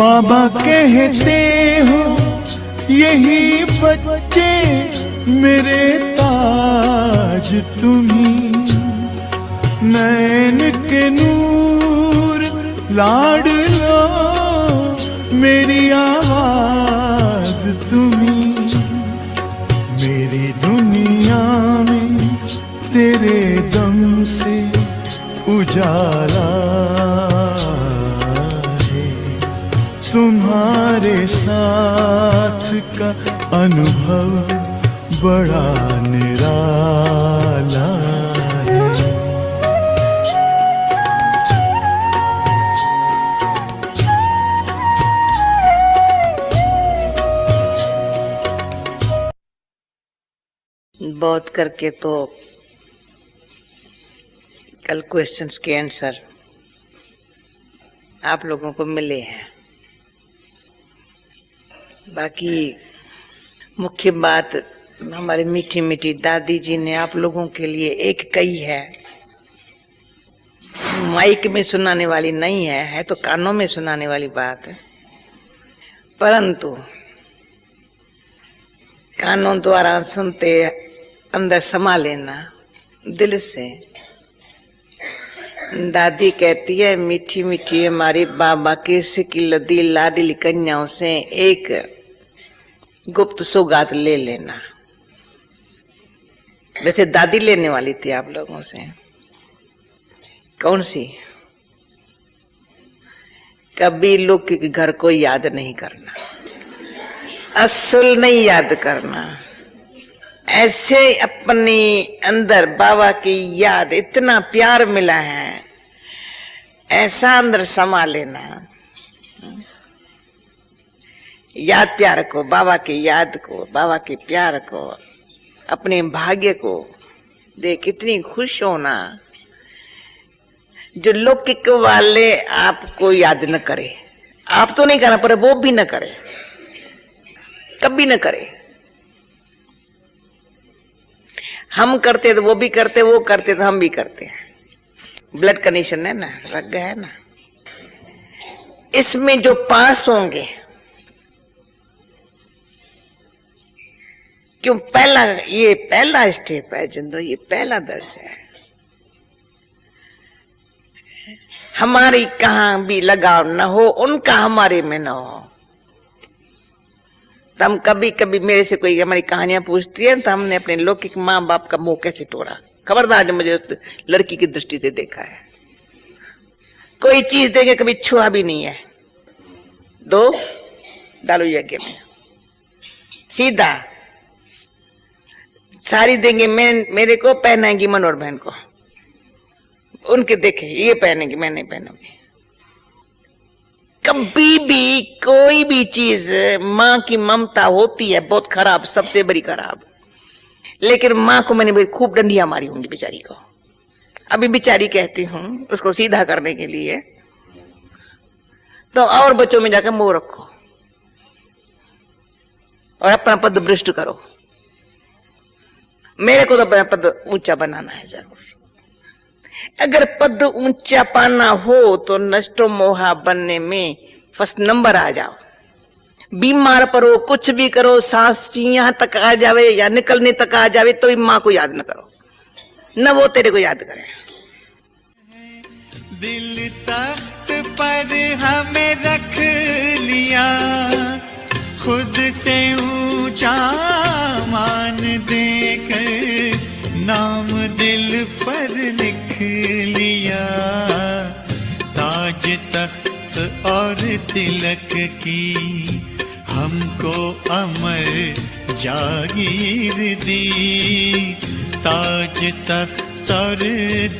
बाबा कहते हो यही बच्चे मेरे ताज तुम्ही, नैन के नूर लाडलो मेरी आवाज तुम्ही, मेरी दुनिया में तेरे दम से उजाला है, तुम्हारे साथ का अनुभव बड़ा निराला है। बहुत करके तो कल क्वेश्चंस के आंसर आप लोगों को मिले हैं। बाकी मुख्य बात हमारी मीठी मीठी दादी जी ने आप लोगों के लिए एक कही है, माइक में सुनाने वाली नहीं है तो कानों में सुनाने वाली बात है, परंतु कानों द्वारा सुनते अंदर समा लेना दिल से। दादी कहती है मीठी मीठी हमारी बाबा की सिकी लदी लाडली कन्याओं से एक गुप्त सौगात ले लेना। वैसे दादी लेने वाली थी आप लोगों से, कौन सी? कभी लोग के घर को याद नहीं करना, असल नहीं याद करना, ऐसे अपने अंदर बाबा की याद, इतना प्यार मिला है ऐसा अंदर समा लेना। याद प्यार को, बाबा की याद को, बाबा के प्यार को, अपने भाग्य को देख इतनी खुश होना जो लौकिक वाले आपको याद न करे। आप तो नहीं करना पर वो भी न करे, कभी न करे। हम करते तो वो भी करते, वो करते तो हम भी करते हैं। ब्लड कनेक्शन है ना, लग गया है ना। इसमें जो पास होंगे, क्यों पहला, ये पहला स्टेप है जिंदो, ये पहला दर्जा है। हमारी कहां भी लगाव न हो, उनका हमारे में न हो। तो हम कभी कभी मेरे से कोई हमारी कहानियां पूछती है तो हमने अपने लौकिक माँ बाप का मुंह कैसे तोड़ा। खबरदार जो मुझे उस लड़की की दृष्टि से देखा है, कोई चीज देंगे कभी छुआ भी नहीं है। दो डालो यज्ञ में, सीधा साड़ी देंगे मेरे को, पहनाएंगी मनोहर बहन को, उनके देखे ये पहनेंगे, मैं नहीं पहनूंगी। कभी भी कोई भी चीज, माँ की ममता होती है बहुत खराब, सबसे बड़ी खराब। लेकिन माँ को मैंने खूब डंडियां मारी होंगी बेचारी को। अभी बेचारी कहती हूँ उसको सीधा करने के लिए, तो और बच्चों में जाकर मुंह रखो और अपना पद भ्रष्ट करो। मेरे को तो अपना पद ऊंचा बनाना है जरूर। अगर पद ऊंचा पाना हो तो नष्टो मोहा बनने में फर्स्ट नंबर आ जाओ। बीमार पड़ो, कुछ भी करो, सांस यहां तक आ जावे या निकलने तक आ जावे तो भी माँ को याद न करो, न वो तेरे को याद करे। दिल तख्त पर हमें रख लिया, खुद से ऊंचा मान देकर नाम दिल पर लिख लिया। ताज तख्त और तिलक की हमको अमर जागीर दी। ताज तख्त और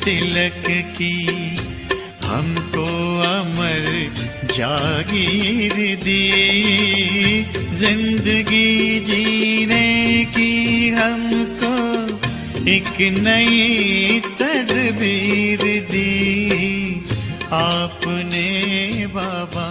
तिलक की हमको अमर जागीर दी। जिंदगी जीने की हमको एक नई तदबीर दी आपने बाबा।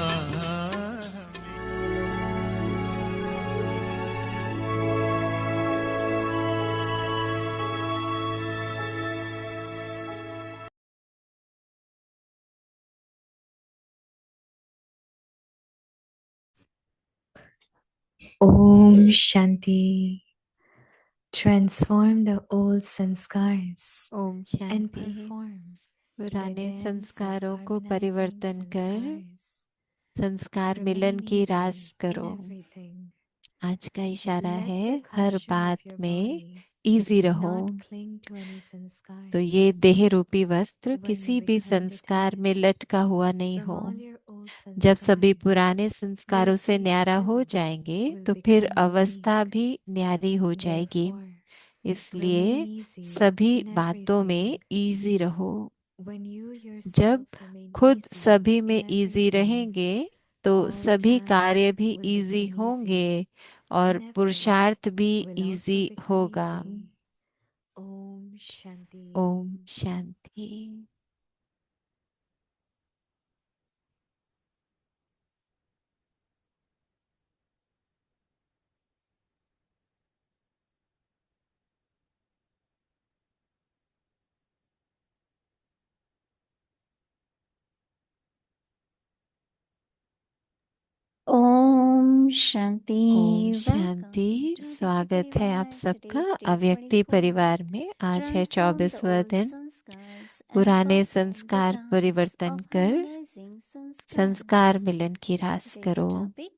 Om Shanti. Transform the old sanskars Om and Shanti. perform the पुराने dance of संस्कारों को harmonizing परिवर्तन कर sanskars. संस्कार मिलन Remain की रास easy in करो। everything. आज का इशारा Let the है हर posture बात of your में body इजी रहो। not cling to any तो ये sanskars. देह रूपी वस्त्र When you किसी भी become संस्कार में detached लटका हुआ नहीं from हो। all your old जब सभी sanskars, पुराने your संस्कारों से state न्यारा हो too जाएंगे will तो फिर become अवस्था unique. भी न्यारी हो जाएगी। Therefore, remain इसलिए easy सभी in बातों में everything. इजी रहो। When you जब yourself remain खुद easy सभी in में इजी everything, रहेंगे तो all सभी tasks कार्य भी will इजी become होंगे easy, और and effort पुरुषार्थ भी will also इजी become होगा। easy. Om Shanti. Om Shanti. Om Shanti. Om welcome Shanti. To अव्यक्ति स्वागत है आप परिवार। सबका टुडेज डे अव्यक्ति 24। परिवार में। आज है ट्रांसफॉर्म द 24वां ओल्ड दिन। संस्कार्स एंड पुराने परफॉर्म द संस्कार डांस परिवर्तन ऑफ कर हार्मोनाइजिंग संस्कार संस्कार्स। मिलन की रास टुडेज करो। टॉपिक,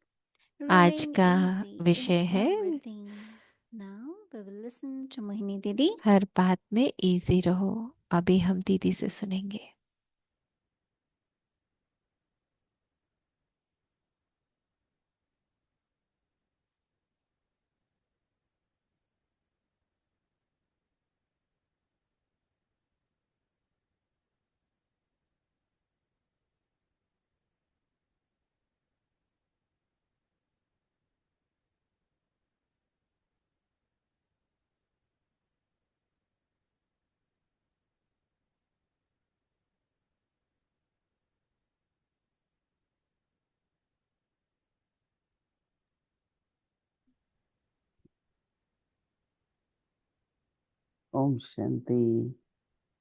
आज रिमेन का इजी इन विषय है everything. Now we will listen to Mohini didi. हर बात में इजी रहो। अभी हम दीदी से सुनेंगे। Om Shanti.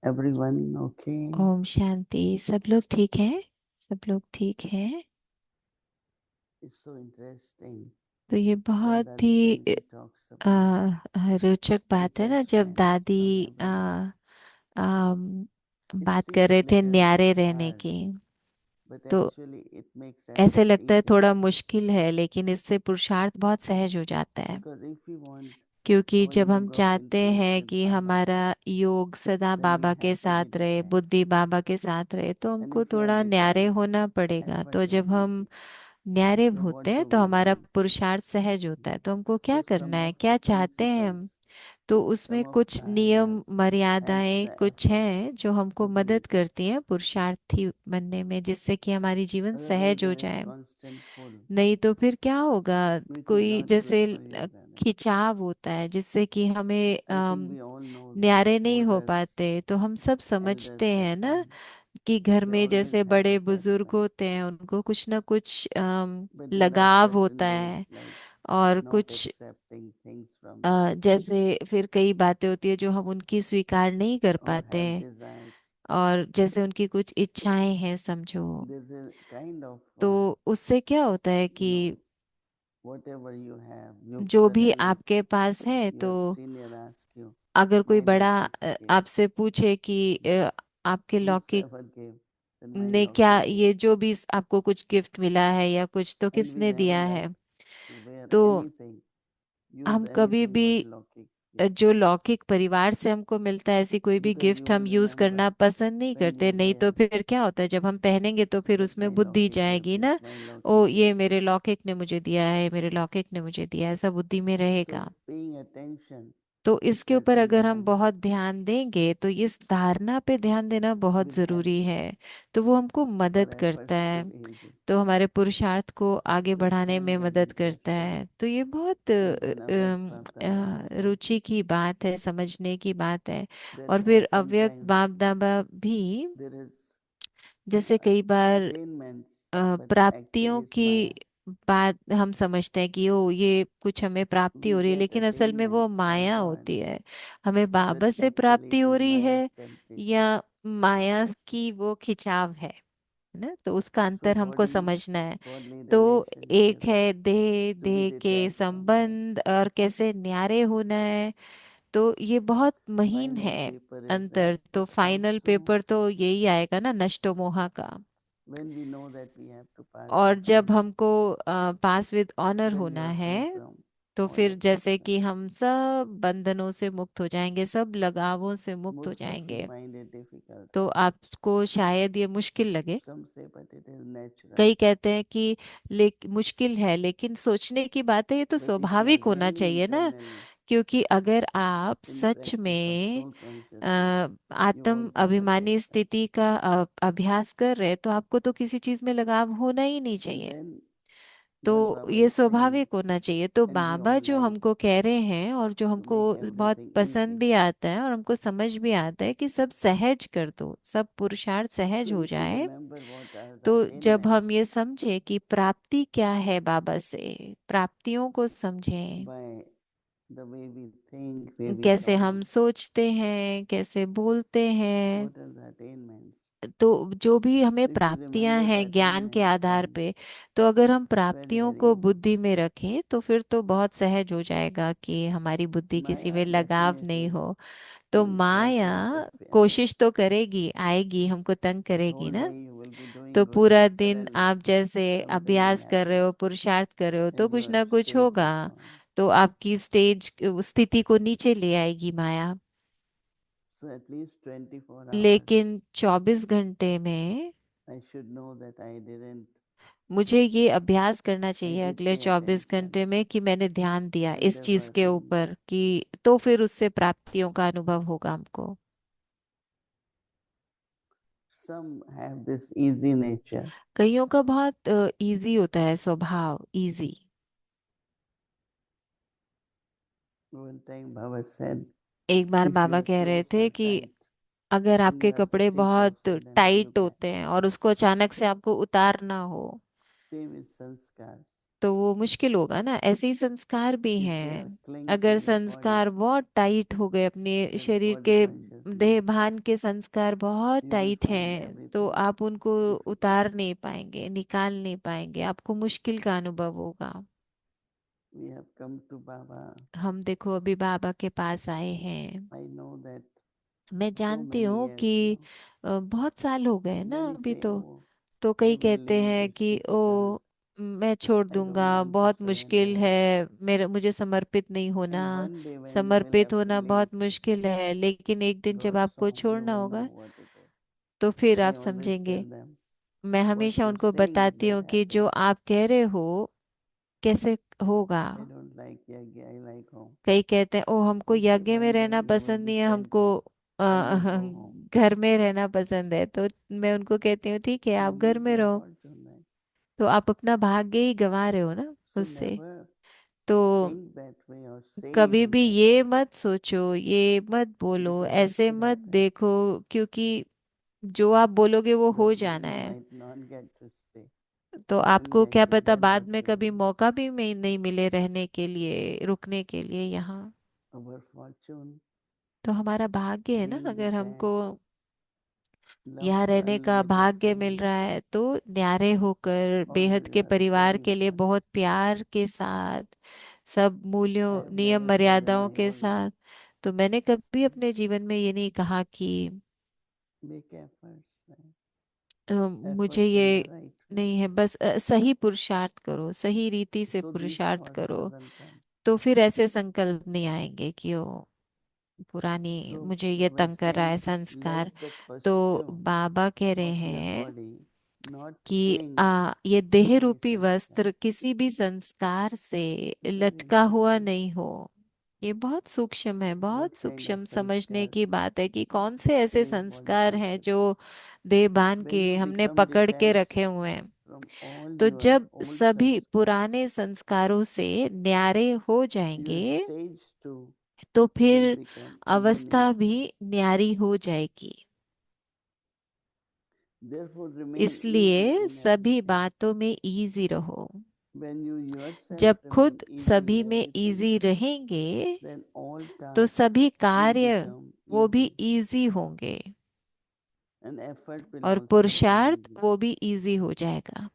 Everyone okay? Om Shanti. सब लोग ठीक है? सब लोग ठीक है? It's so interesting तो ये when बहुत Dadi he Kanti talks about रोचक बात है ना, जब detachment दादी from आ, everyone. आम, It बात कर seems रहे थे little न्यारे रहने hard, की। but तो actually it makes ऐसे everything लगता है easy. थोड़ा मुश्किल है, लेकिन इससे पुरुषार्थ बहुत सहज हो जाता है। Because if we want क्योंकि our जब हम yoga चाहते continues हैं with कि Baba, हमारा योग सदा then we बाबा के have to be साथ रहे, detached. बुद्धि बाबा के साथ रहे, तो And हमको if we are थोड़ा न्यारे detached, होना पड़ेगा। effort तो will जब be हम easy. न्यारे So होते what हैं do तो we हमारा do? पुरुषार्थ सहज होता है। तो हमको क्या So करना some है, of the क्या चाहते हैं हम? principles, तो उसमें some of कुछ नियम sadhanas help मर्यादाएं the कुछ effort हैं जो हमको to मदद be. करती हैं पुरुषार्थी बनने में, जिससे कि हमारी जीवन Otherwise, सहज हो there is जाए। constant pull, नहीं तो फिर क्या होगा, which is कोई not good जैसे for yoga. खिंचाव होता है जिससे कि हमें I think we all know that न्यारे नहीं हो elders, पाते। तो हम सब elders समझते हैं that ना time, कि घर they में always जैसे had बड़े बुजुर्ग attachment. होते हैं, उनको कुछ ना कुछ But there are लगाव certain होता ways है। like और not कुछ accepting things from them जैसे फिर कई बातें होती है जो हम उनकी स्वीकार नहीं कर or पाते have हैं। desires. और जैसे उनकी कुछ इच्छाएं हैं समझो, There's a kind of, तो उससे क्या होता है you know, कि whatever you have, you जो भी suddenly, आपके पास है, तो your senior ask you, अगर कोई my बड़ा locks gave, आपसे पूछे कि आपके लौकिक whosoever gave, then my ने क्या, locks gave. ये जो भी आपको कुछ गिफ्ट मिला है या कुछ, तो And we किसने never दिया like है? to wear तो anything, use हम कभी anything भी what locks give. जो लौकिक परिवार से हमको मिलता है, ऐसी कोई भी Because you गिफ्ट हम will यूज remember करना पसंद नहीं when करते। you नहीं wear तो फिर क्या होता है, जब हम पहनेंगे तो फिर that उसमें my बुद्धि locks gave जाएगी this, ना, my ओ locks ये gave. मेरे लौकिक ने मुझे दिया है, मेरे लौकिक ने मुझे दिया है, ऐसा बुद्धि में So रहेगा। paying attention तो to इसके ऊपर certain अगर हम dharana, बहुत ध्यान देंगे, तो इस धारणा पे ध्यान देना बहुत will help जरूरी us है। तो वो हमको for मदद करता efforts to है, be easy. तो हमारे पुरुषार्थ को आगे So बढ़ाने में thank मदद Adi करता Kashi है। तो ये बहुत and then Avyakt Bapdada also. रुचि की बात है, समझने की बात है। That और फिर अव्यक्त sometimes बाप दादा भी there is जैसे कई बार attainments, but प्राप्तियों actually it's की Maya. बात हम समझते हैं कि ओ ये कुछ हमें प्राप्ति We हो रही है, get लेकिन असल में वो attainments from माया God, होती है। हमें but बाबा से actually प्राप्ति it हो is रही Maya's है temptation. या माया की वो खिंचाव है। है ना, तो उसका So अंतर हमको body, समझना है। bodily तो relationship एक है देह, to be देह के detached from that. संबंध और कैसे न्यारे होना है, तो ये बहुत महीन Final है paper is that. अंतर। तो But फाइनल also, पेपर तो यही आएगा ना, नष्टो मोहा का। when we know that we have to pass और with जब honor, हमको पास विद ऑनर then we होना are free है, from तो all फिर जैसे attachment. कि हम सब बंधनों से मुक्त हो जाएंगे, सब लगावों से मुक्त हो Most of you जाएंगे। find it difficult, तो right? आपको शायद ये मुश्किल लगे। Some say, but it is natural. कई कहते हैं कि मुश्किल है, लेकिन सोचने की बात है, ये तो But if you are स्वाभाविक होना really चाहिए ना। internally क्योंकि अगर आप in सच practice of में soul consciousness, you आत्म won't have अभिमानी attachment. स्थिति का अभ्यास कर रहे हैं, तो आपको तो किसी चीज में लगाव होना ही नहीं And चाहिए। then what तो Baba ये is saying, स्वाभाविक होना चाहिए। तो and we बाबा all जो like हमको कह रहे हैं और जो to हमको make बहुत everything पसंद easy. भी आता है और हमको समझ भी आता है कि सब सहज कर दो, सब पुरुषार्थ सहज So हो if you जाए। remember what are the तो जब attainments हम ये समझे कि प्राप्ति क्या है बाबा से, प्राप्तियों को समझें, by the way we think, way we कैसे talk, हम सोचते हैं, कैसे बोलते हैं, what are the attainments? तो जो भी हमें So if you प्राप्तियां remember the हैं ज्ञान के attainments, आधार then पे, तो अगर हम very, प्राप्तियों very को easy. बुद्धि में रखें, तो फिर तो बहुत सहज हो जाएगा कि हमारी बुद्धि किसी Maya में लगाव नहीं definitely हो। तो will try to Maya interfere. कोशिश तो करेगी, आएगी, हमको तंग The करेगी whole ना। day you will be doing तो good, पूरा but दिन suddenly आप जैसे something will अभ्यास कर रहे happen हो, पुरुषार्थ कर रहे हो, तो and कुछ your ना कुछ stage होगा। will come. तो आपकी स्टेज स्थिति को नीचे ले आएगी माया। So at least 24 hours, लेकिन 24 घंटे में I should know that मुझे ये अभ्यास करना I चाहिए did अगले pay 24 attention, घंटे में कि मैंने ध्यान दिया and इस there चीज were के some ऊपर, कि तो फिर उससे प्राप्तियों का अनुभव होगा हमको। have this easy nature. कईयों का बहुत इजी होता है स्वभाव, easy. One time Baba said, एक बार if बाबा your कह रहे clothes थे are कि tight अगर and you आपके have to कपड़े take off बहुत suddenly, you टाइट can. होते हैं और उसको अचानक से आपको उतारना हो, Same is sanskars. तो वो मुश्किल होगा ना। ऐसे ही संस्कार भी If they are हैं। cling to अगर your body, संस्कार बहुत टाइट हो गए, अपने that शरीर body के consciousness, देह भान के संस्कार बहुत you will टाइट find हैं, तो everything आप उनको difficult. उतार नहीं पाएंगे, निकाल नहीं पाएंगे, आपको मुश्किल का अनुभव होगा। We have come to Baba. हम देखो अभी बाबा के पास आए हैं। I know that मैं so जानती many हूँ years कि now. बहुत साल हो गए ना Many अभी say, तो। oh, तो I कई will कहते leave हैं this कि difficult. ओ मैं छोड़ I दूंगा, don't want to बहुत मुश्किल surrender. है, मेरा मुझे समर्पित नहीं होना, And one day when you will समर्पित have to होना leave, बहुत मुश्किल है, लेकिन एक दिन जब God आपको song, you छोड़ना will know होगा, what it is. तो फिर I आप always समझेंगे। tell them, मैं what हमेशा you're उनको saying बताती will हूँ कि जो happen. आप कह रहे हो कैसे होगा। I don't like yagya, I like home. कई कहते हैं ओ हमको I say यज्ञ में one day रहना you will पसंद be नहीं है, हमको tempted. A, I will go home. घर में रहना पसंद है। तो मैं उनको कहती हूँ ठीक है, You आप घर lose में your रहो। fortune, right? तो आप अपना भाग्य ही गंवा रहे हो ना So उससे। never तो think that way or say कभी even भी that way. ये मत सोचो, ये मत बोलो, Because what ऐसे could मत happen? देखो, क्योंकि जो आप बोलोगे वो हो That day जाना you है। might not get to stay. तो And आपको क्या that पता बाद में also कभी मौका भी में नहीं मिले रहने के लिए, रुकने के लिए यहाँ। our fortune तो हमारा भाग्य है ना, being अगर हमको detached, love यहाँ for रहने का unlimited भाग्य मिल time, रहा है, तो न्यारे होकर or बेहद you के are परिवार very के लिए sad. बहुत प्यार के साथ, सब मूल्यों I have नियम never said in मर्यादाओं my के whole life, साथ। तो मैंने कभी अपने जीवन में ये नहीं कहा कि make efforts. Right? मुझे Efforts in the ये right way. नहीं है, बस सही पुरुषार्थ करो, सही रीति से So these पुरुषार्थ thoughts करो, doesn't come. तो फिर ऐसे संकल्प नहीं आएंगे कि ओ पुरानी So मुझे ये Baba is तंग कर रहा है saying, संस्कार। let the तो costume बाबा कह रहे of your हैं body not कि cling ये देह to any रूपी sanskar. वस्त्र किसी भी संस्कार से It's very लटका हुआ important. नहीं हो। ये बहुत सूक्ष्म है, What बहुत kind of सूक्ष्म समझने sanskars की बात है कि कौन से ऐसे raise body संस्कार हैं जो consciousness? देह बांध When के you हमने become पकड़ के detached रखे हुए हैं। from all तो your जब old सभी sanskars, पुराने संस्कारों से न्यारे हो your जाएंगे, stage too तो will फिर become अवस्था equanimity. भी न्यारी हो जाएगी। Therefore, remain easy इसलिए in सभी everything. बातों में इजी रहो। When you yourself जब remain खुद easy in सभी में everything, इजी रहेंगे, then all तो tasks सभी will कार्य become वो भी easy. इजी होंगे। And effort will और also become पुरुषार्थ easy. वो भी इजी हो जाएगा।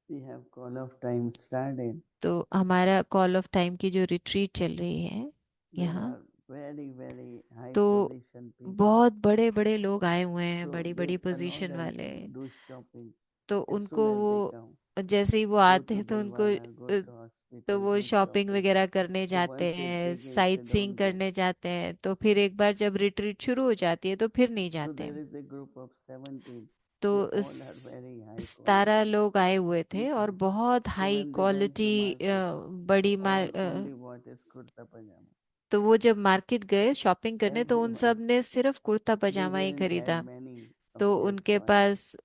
We have call of time started. तो हमारा कॉल ऑफ टाइम की जो रिट्रीट चल रही है There यहाँ, are very, very high तो position people. बहुत बड़े बड़े लोग आए हुए हैं, So बड़ी they बड़ी allow पोजीशन them वाले। to do shopping तो as उनको soon as they वो come. जैसे ही वो Go आते to हैं तो उनको Gurdwara, go to तो hospital, वो do शॉपिंग shopping. वगैरह करने So जाते once they हैं, begin, site they seeing don't go. करने जाते हैं, तो फिर एक बार जब रिट्रीट शुरू हो जाती है तो फिर नहीं So जाते। there is a group of 17. तो They all are very high 17 quality लोग आए हुए थे और people. बहुत So high when they went to quality market, बड़ी all only bought is kurta pajama. तो वो जब मार्केट गए शॉपिंग करने तो उन Everyone. सब ने सिर्फ kurta They pyjama he didn't खरीदा। have many of तो their उनके choice. पास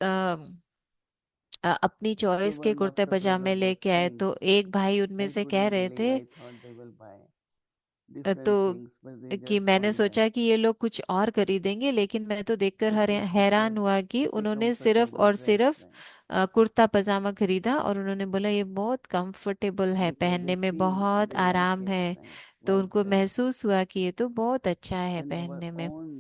अपनी So चॉइस के one of कुर्ते the पजामे brother was लेके आए। saying, तो एक भाई उनमें I से कह couldn't रहे believe. थे I thought they will buy तो different things, but they कि just मैंने want that. सोचा कि ये लोग कुछ और खरीदेंगे, लेकिन मैं तो देखकर हैरान हुआ कि It's a उन्होंने सिर्फ comfortable और dress, सिर्फ right? कुर्ता पजामा खरीदा और उन्होंने बोला ये बहुत कंफर्टेबल है, Because पहनने they में feel बहुत they like आराम it, है। right? तो White उनको dress. महसूस हुआ कि ये तो बहुत अच्छा है And our पहनने में। own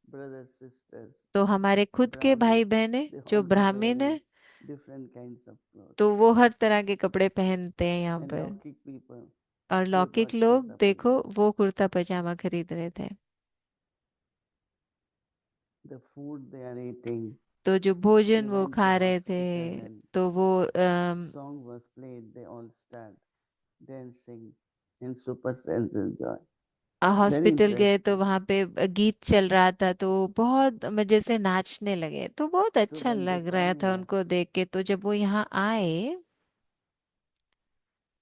brothers, sisters, तो हमारे खुद के भाई Brahmins, बहन है they जो also ब्राह्मण wearing है, different kinds of clothes. तो वो हर तरह के कपड़े पहनते हैं यहाँ And पर। Laukik people, और they लौकिक bought लोग kurta देखो pajama. वो कुर्ता पजामा खरीद रहे थे। The food they are eating, तो जो they भोजन वो went to खा रहे थे hospital and तो वो song was played, they all start dancing in super sense of joy. Very hospital गए तो interesting. वहां पे गीत चल रहा था तो बहुत मजे से नाचने लगे, तो बहुत So अच्छा when they लग रहा come था here, उनको देख के। तो जब वो यहाँ आए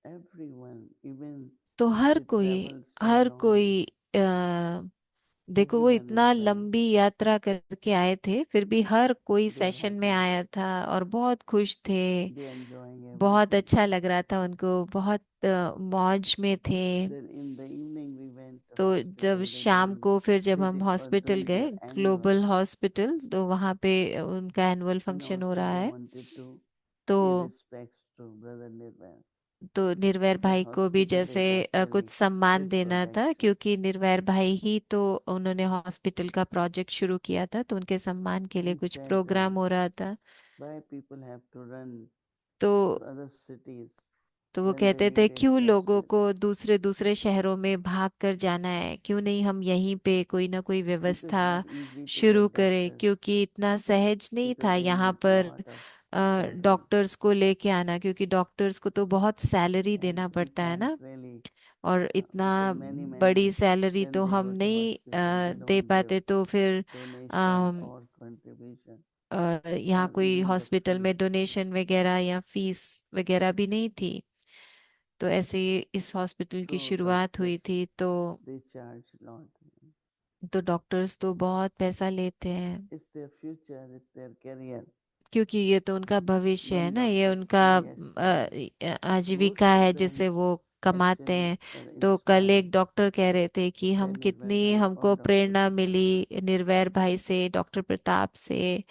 everyone, even तो they travel so her long, कोई देखो वो everyone is इतना very, लंबी यात्रा करके आए थे फिर भी हर कोई they are सेशन में happy, आया था और बहुत खुश थे। they enjoying बहुत everything. अच्छा लग रहा था उनको, बहुत मौज में थे। Then in the evening we went to तो जब hospital शाम again. को फिर जब They हम were हॉस्पिटल doing गए their annual, ग्लोबल हॉस्पिटल, तो वहाँ पे उनका एनुअल and फंक्शन हो also रहा they है। wanted to तो pay respects to Brother Nirvan. Nirvair The भाई को भी hospital जैसे is कुछ actually सम्मान his देना project. था, क्योंकि निर्वैर भाई ही तो उन्होंने हॉस्पिटल का प्रोजेक्ट शुरू किया था, तो उनके सम्मान के लिए He कुछ said, प्रोग्राम हो रहा था। why people have to run तो to other cities तो वो when they कहते थे need a क्यों लोगों specialist? को दूसरे दूसरे शहरों में भाग कर जाना है, क्यों नहीं हम यहीं पे कोई ना कोई It is व्यवस्था not easy to शुरू get करें, doctors. क्योंकि इतना सहज नहीं It था will यहाँ involve पर lot of suffering, डॉक्टर्स को लेके आना, क्योंकि डॉक्टर्स को तो बहुत सैलरी and देना we पड़ता है can't ना। really और इतना because many बड़ी सैलरी when तो they हम go to नहीं hospital they they don't give पाते, तो फिर donation अम, or contribution यहाँ or कोई even the हॉस्पिटल fee. में डोनेशन वगैरह या फीस वगैरह भी नहीं थी। तो ऐसे ही इस हॉस्पिटल की So शुरुआत हुई doctors थी। they charge lot. तो डॉक्टर्स तो बहुत पैसा लेते हैं, It's their future, it's their career. क्योंकि ये तो उनका भविष्य है One ना, ये doctor उनका said yesterday, आजीविका most of है them जिससे वो कमाते actually हैं। were तो कल inspired एक डॉक्टर कह रहे थे कि by हम Nirvan कितनी Bhai or हमको Dr. प्रेरणा Pratap. मिली निर्वैर भाई से, डॉक्टर प्रताप से,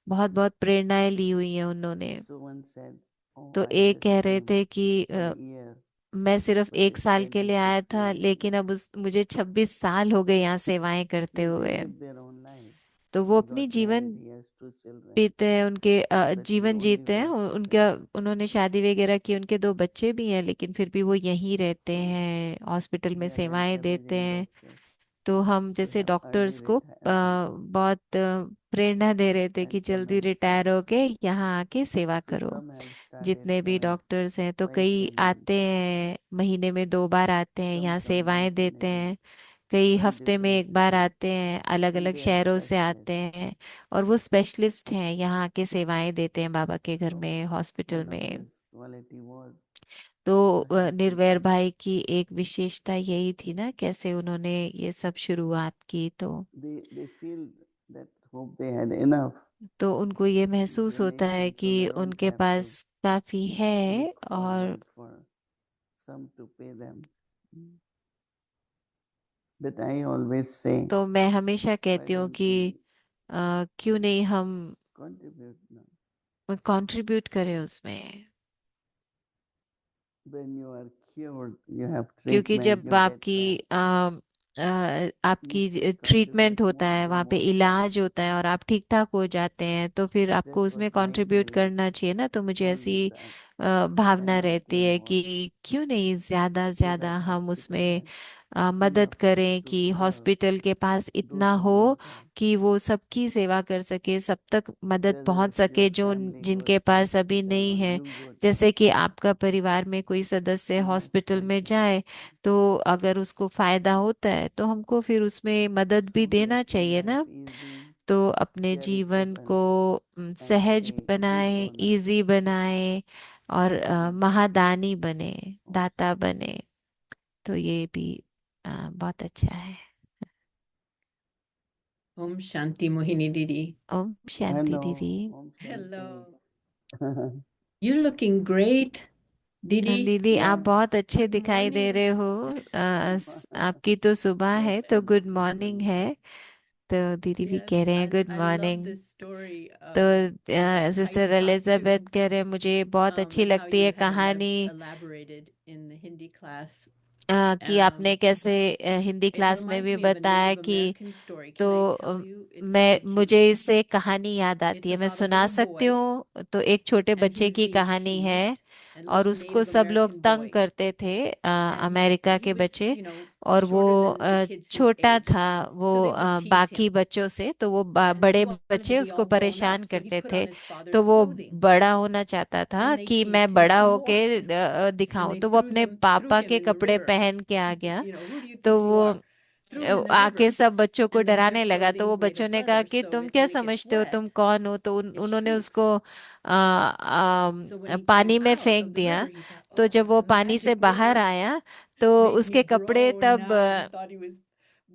बहुत बहुत प्रेरणाएं ली हुई हैं उन्होंने। So one said, oh, तो I एक just कह रहे came थे कि for a year, मैं सिर्फ but एक it's साल के लिए 26 आया था, years now. लेकिन अब मुझे 26 साल हो गए यहाँ सेवाएं करते But they हुए। live their own life. तो वो He अपनी got जीवन married, he has 2 children, पीते हैं, उनके but he जीवन only जीते हैं works for उनका। them. उन्होंने शादी वगैरह की, उनके 2 बच्चे भी हैं, लेकिन फिर भी वो यहीं रहते So हैं, हॉस्पिटल में we are सेवाएं देते encouraging हैं। doctors तो हम to जैसे have early डॉक्टर्स को retirement बहुत प्रेरणा दे रहे थे कि and come जल्दी and रिटायर serve. होके यहाँ आके सेवा So करो। some have started जितने भी coming डॉक्टर्स हैं तो twice कई a month, आते हैं, महीने में 2 बार आते हैं, some यहाँ come once सेवाएं in a देते week हैं। कई from हफ्ते में different 1 बार cities, आते हैं, अलग and अलग they are शहरों से आते specialists. हैं। और वो स्पेशलिस्ट हैं, यहाँ के सेवाएं देते हैं बाबा के घर So में, हॉस्पिटल one of में। his quality was तो to help निर्वैर people. भाई की एक विशेषता यही थी ना, कैसे उन्होंने ये सब शुरुआत की। They feel that hope they had enough तो उनको ये महसूस होता है donation, कि so they don't उनके have पास to काफी है। look और forward for some to pay them. But I always say, तो मैं हमेशा why कहती हूँ don't कि we क्यों नहीं हम contribute now? कंट्रीब्यूट करें उसमें। When you are cured, you have क्योंकि treatment, जब you get आपकी rest. आपकी contribute ट्रीटमेंट होता more है, to वहाँ पे more इलाज causes. होता है और आप ठीक ठाक हो जाते हैं, तो फिर आपको This was उसमें my कंट्रीब्यूट feeling करना चाहिए ना। तो मुझे ऐसी always that Bhavna whenever I रहती came है over, कि क्यों नहीं ज्यादा so that ज्यादा हम hospital उसमें has मदद enough करें to कि serve हॉस्पिटल के पास those इतना who हो don't have. कि वो सबकी सेवा कर सके, सब तक मदद Whether पहुंच it's सके your जो family who is जिनके sick पास अभी and नहीं or है। you go to जैसे कि hospital, आपका परिवार में कोई सदस्य you must हॉस्पिटल में contribute जाए, more. तो अगर उसको फायदा होता है तो हमको फिर उसमें मदद भी So देना make your चाहिए life ना। easy, तो अपने जीवन charitable, को and सहज stay good बनाए, donor. इजी बनाए और महादानी बने, Okay. दाता बने। तो ये भी बहुत अच्छा है। Om Shanti Mohini Didi. Om Shanti Hello. दीदी। Om Hello. Shanti. You're looking great, Didi. दीदी आप Yeah. बहुत अच्छे Good दिखाई दे रहे morning. हो। आपकी तो सुबह Yes, है, तो गुड good मॉर्निंग morning. है। तो दीदी भी Yes, कह रहे हैं good I love morning. this story तो about how you sister got Elizabeth to कह रहे हैं मुझे बहुत अच्छी and how लगती है you had कहानी, elaborated in the Hindi class. कि आपने कैसे हिंदी It क्लास में reminds भी me of a बताया Native कि, American story. तो Can I tell you? It's मैं very मुझे cute. इससे कहानी याद आती It's है, मैं about a सुना little सकती boy, हूँ। तो एक छोटे and he बच्चे was की being कहानी है teased. A और little उसको Native सब लोग American तंग boy, करते थे, and अमेरिका he के was, बच्चे। you know, और वो shorter than the kids his छोटा age. था वो So they would tease बाकी him, बच्चों से, तो वो and he बड़े wanted to बच्चे be उसको all grown परेशान up. So he करते put थे। on his तो father's वो clothing, बड़ा होना चाहता था and they कि मैं teased him बड़ा some होके more, and दिखाऊं, they तो वो अपने threw पापा him के in the कपड़े river. पहन के आ गया। You know, who do you तो think you वो are? Threw him in the आके river, सब बच्चों को and the डराने river's लगा। तो वो clothing's made बच्चों of ने कहा leather, कि so तुम if क्या when it gets समझते हो, तुम wet, कौन हो। तो it उन्होंने उसको shrinks. So when he came पानी में out फेंक of the दिया। river, he thought, तो जब oh, वो the पानी से magic बाहर river आया तो made me उसके कपड़े grow. तब Now he thought he was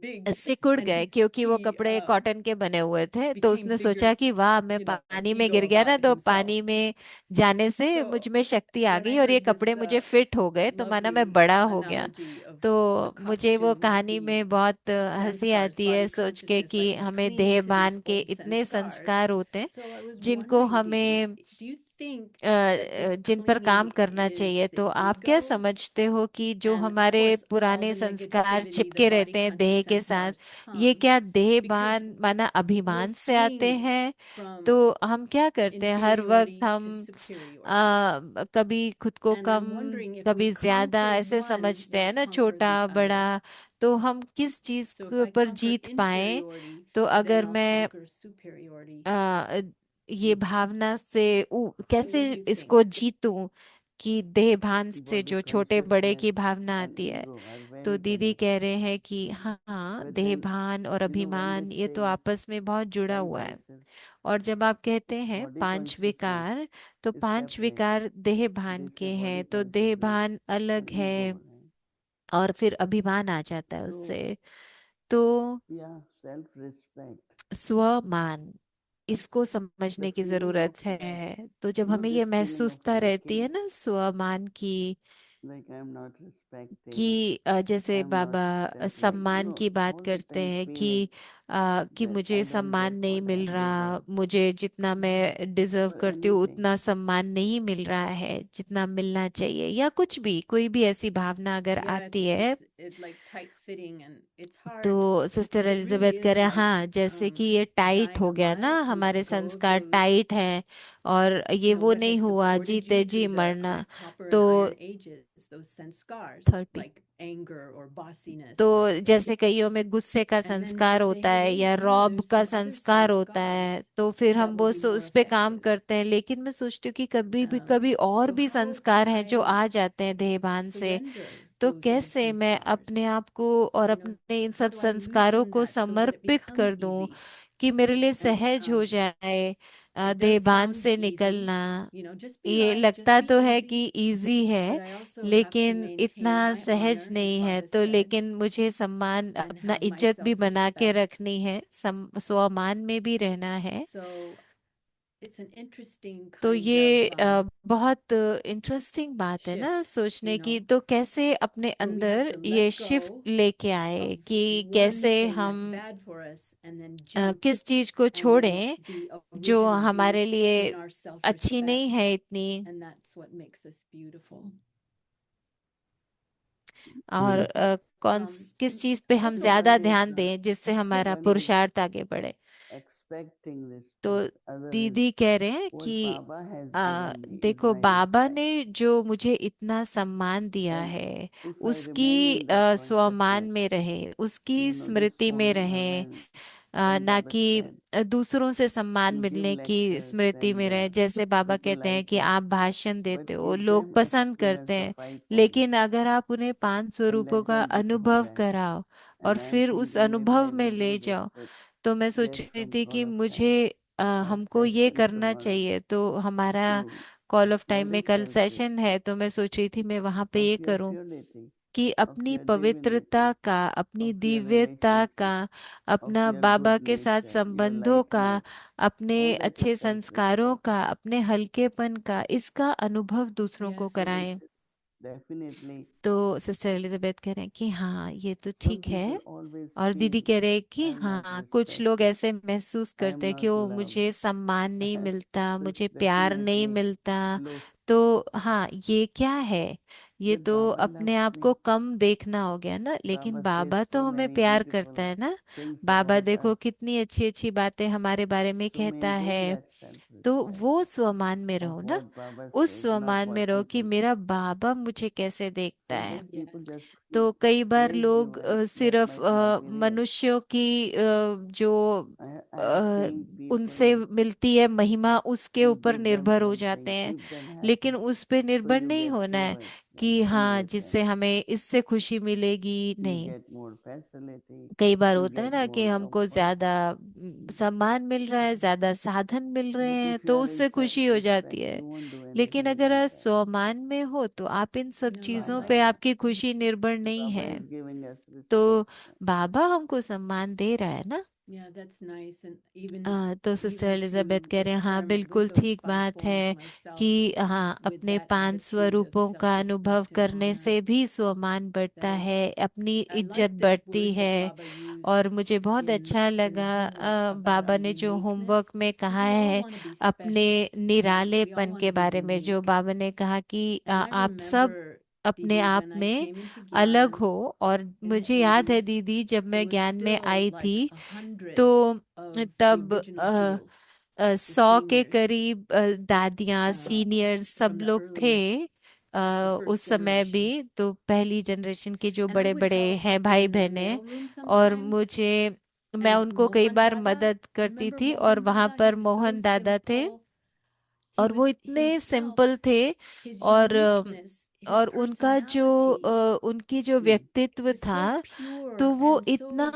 big, सिकुड़ and गए, क्योंकि वो he कपड़े कॉटन के बने हुए थे। तो became उसने सोचा bigger, कि वाह, मैं you know, पानी में ego गिर गया ना, about तो himself. पानी में जाने से So मुझ में शक्ति आ when I गई और ये heard कपड़े this मुझे फिट हो गए, तो माना मैं lovely बड़ा हो गया। analogy of the तो मुझे वो costume of कहानी the में बहुत हंसी sanskars, आती है body सोच के consciousness, कि like he हमें cling to these देहभान के old इतने sanskars. संस्कार होते हैं So I was जिनको wondering, Didi, हमें do you think that this जिन पर काम clinging करना is चाहिए। the तो आप क्या ego? समझते हो कि जो And of हमारे course, all पुराने the संस्कार negativity, the चिपके body रहते हैं देह conscious के साथ, sanskars ये come क्या because देहभान माना we're अभिमान से आते swinging हैं। तो from हम क्या करते हैं, हर वक्त inferiority to हम superiority. कभी खुद को And come, I'm wondering if we कभी ज्यादा conquer ऐसे one, समझते we'll हैं ना, conquer छोटा the बड़ा। other. तो हम किस चीज So if I पर conquer जीत पाए। inferiority, तो then अगर I'll मैं conquer superiority. ये भावना से कैसे What do you इसको think? जीतूं कि देहभान से Body जो छोटे बड़े consciousness की भावना and आती है। ego are तो very दीदी कह connected. रहे हैं कि हाँ, But then, देहभान और when they अभिमान ये तो say आपस में बहुत जुड़ा five हुआ है। vices, और जब आप कहते हैं body पांच consciousness विकार, तो is पांच separate. विकार देहभान They के say body हैं, तो consciousness देहभान and अलग ego. है Right? और फिर अभिमान आ जाता है So, उससे। तो yeah, self-respect, स्वमान, इसको the समझने की feeling of जरूरत है। तो जब हमें ये this feeling of महसूसता रहती है lacking, ना स्वमान की, like I'm not respected, कि जैसे I'm not Baba that like सम्मान की बात all the करते time हैं feeling कि that मुझे I don't सम्मान get नहीं what I मिल am रहा, deserved मुझे जितना मैं डिजर्व for करती हूँ anything. उतना सम्मान नहीं मिल रहा है जितना मिलना चाहिए, या कुछ भी, कोई भी ऐसी भावना अगर Yeah, आती है। it's like tight fitting, and it's hard. तो सिस्टर It really एलिजाबेथ कह is रहे हैं like हाँ, जैसे कि ये टाइट हो गया ना, dynamite to हमारे let go of संस्कार those, टाइट हैं और ये वो what नहीं has हुआ supported you जीते जी through the मरना। copper तो and iron ages, those sanskars, 30, like anger or bossiness, तो let's say. जैसे कईयों में गुस्से का And then to संस्कार say, होता hey, है या wait, no, रौब there's का some other संस्कार होता है, sanskars तो फिर that हम will वो be more उस पे काम effective. करते हैं। लेकिन मैं सोचती हूँ कि Um, कभी और so भी how can संस्कार हैं जो I आ जाते हैं देहभान से। surrender तो those old कैसे मैं sanskars? अपने आप को और अपने इन How सब do I संस्कारों loosen को that so that it समर्पित becomes कर दूं easy? कि मेरे लिए And सहज हो जाए it does देहभान sound से easy, निकलना। just be ये light, just लगता be तो है easy. कि इजी But है, I also have to लेकिन maintain इतना my सहज honor, as नहीं है। Baba तो said, लेकिन मुझे सम्मान, and अपना have my इज्जत भी बना के self-respect. रखनी है, स्वामान में भी रहना है। So it's an interesting तो kind ये of बहुत इंटरेस्टिंग बात है ना shift, सोचने की। तो कैसे अपने where we have अंदर to ये let शिफ्ट go लेके of आए कि one कैसे thing that's हम bad for us and then jump किस चीज को and then छोड़ें be जो originally हमारे लिए in our अच्छी नहीं self-respect, है इतनी। and that's what makes us beautiful. और Yes. किस चीज पे हम also ज्यादा always ध्यान दें जिससे हमारा yes, one is पुरुषार्थ आगे बढ़े। expecting तो respect, other is दीदी कह रहे हैं what कि Baba has uh, given me is देखो my बाबा respect. ने जो मुझे इतना सम्मान दिया And है if I remain उसकी in that स्वमान consciousness, में रहे, उसकी this स्मृति में morning रहे, when ना Baba कि said दूसरों से सम्मान to give मिलने की lectures स्मृति में and रहे। जैसे बाबा people कहते हैं like कि that, आप भाषण but देते हो, give लोग them पसंद करते experience of हैं, 5 points लेकिन अगर आप उन्हें 5 and स्वरूपों let का them become अनुभव that. कराओ और And I am फिर उस thinking maybe अनुभव I में will ले do this जाओ। with तो मैं सोच Dev रही from थी कि Call of Time. मुझे Have हमको ये session करना tomorrow चाहिए। तो हमारा to call of time what में is कल सेशन है, self-respect तो मैं सोच रही थी मैं वहां पे of ये your करूं purity, कि of अपनी your पवित्रता divinity, का, अपनी of your दिव्यता का, relationship, of अपना your बाबा good के साथ nature, your संबंधों का, lightness, अपने all that अच्छे is संस्कारों self-respect. का, अपने हल्केपन का, इसका अनुभव दूसरों को yes. So कराएं। it definitely, तो सिस्टर एलिजाबेथ कह रहे हैं कि हाँ ये तो some ठीक people है। always और feel दीदी कह रहे हैं I कि am not हाँ कुछ लोग respected, ऐसे महसूस I करते am हैं कि not वो loved. मुझे सम्मान नहीं मिलता, So मुझे प्यार नहीं definitely मिलता। look, तो हाँ ये क्या है, ये but तो Baba अपने loves आप me. को कम देखना हो गया ना। लेकिन Baba says बाबा तो so हमें many प्यार करता beautiful है ना। things बाबा about देखो us. कितनी अच्छी अच्छी बातें हमारे बारे में So कहता maintain है। that तो self-respect वो स्वमान में of रहो ना, what Baba उस says, not स्वमान में what रहो कि people say. मेरा बाबा मुझे कैसे देखता है। Sometimes people Yes. just feel तो कई बार praise लोग given, that सिर्फ might not be real. मनुष्यों की जो I have अ, seen उनसे people मिलती है महिमा, उसके to ऊपर give them निर्भर हो जाते something, हैं। keep them लेकिन happy. उस पे So निर्भर you नहीं get होना है favors like कि हाँ जिससे congratulations. हमें इससे खुशी मिलेगी, You नहीं। get more facility. कई बार You होता है get ना कि more हमको comfort. ज्यादा सम्मान मिल रहा है, ज्यादा साधन मिल रहे But हैं, if you तो are in उससे खुशी हो जाती self-respect, है। you won't do लेकिन anything अगर like आप that. स्वमान में हो तो आप इन सब No, I चीजों like पे Baba, that. आपकी खुशी निर्भर नहीं Baba है। is giving us तो respect. बाबा हमको सम्मान दे रहा है ना। Yeah, that's nice. And even तो सिस्टर even एलिजाबेथ to कह रहे हैं हाँ experiment with बिल्कुल those ठीक five बात points है myself कि हाँ with अपने that 5 attitude of स्वरूपों का अनुभव self-respect and करने honor. से भी स्वमान बढ़ता That is, है, अपनी I इज्जत like this बढ़ती word that है। Baba used और मुझे बहुत अच्छा in लगा homework about बाबा our ने जो होमवर्क uniqueness, में कहा because we all है want to be अपने special, right? We all निरालेपन want के to be बारे में। जो unique. बाबा ने कहा कि And I आप सब remember, अपने Didi, आप when I में came into अलग Gyan हो। और in the मुझे याद है 80s, दीदी जब there मैं was ज्ञान में still आई like थी 100 तो of the तब original gurus, the 100 के seniors, करीब दादियाँ, सीनियर्स सब from the लोग थे early, the उस first समय भी। generation. तो पहली जनरेशन के जो And I बड़े would बड़े help हैं them भाई in the बहनें, mailroom और sometimes. मैं And उनको कई Mohan बार Dada, मदद करती remember थी। और Mohan वहां Dada? He पर was so मोहन दादा थे simple. He और वो was इतने himself, सिंपल थे। his और uniqueness, his और उनका जो personality. उनकी जो It व्यक्तित्व was so था तो pure वो and इतना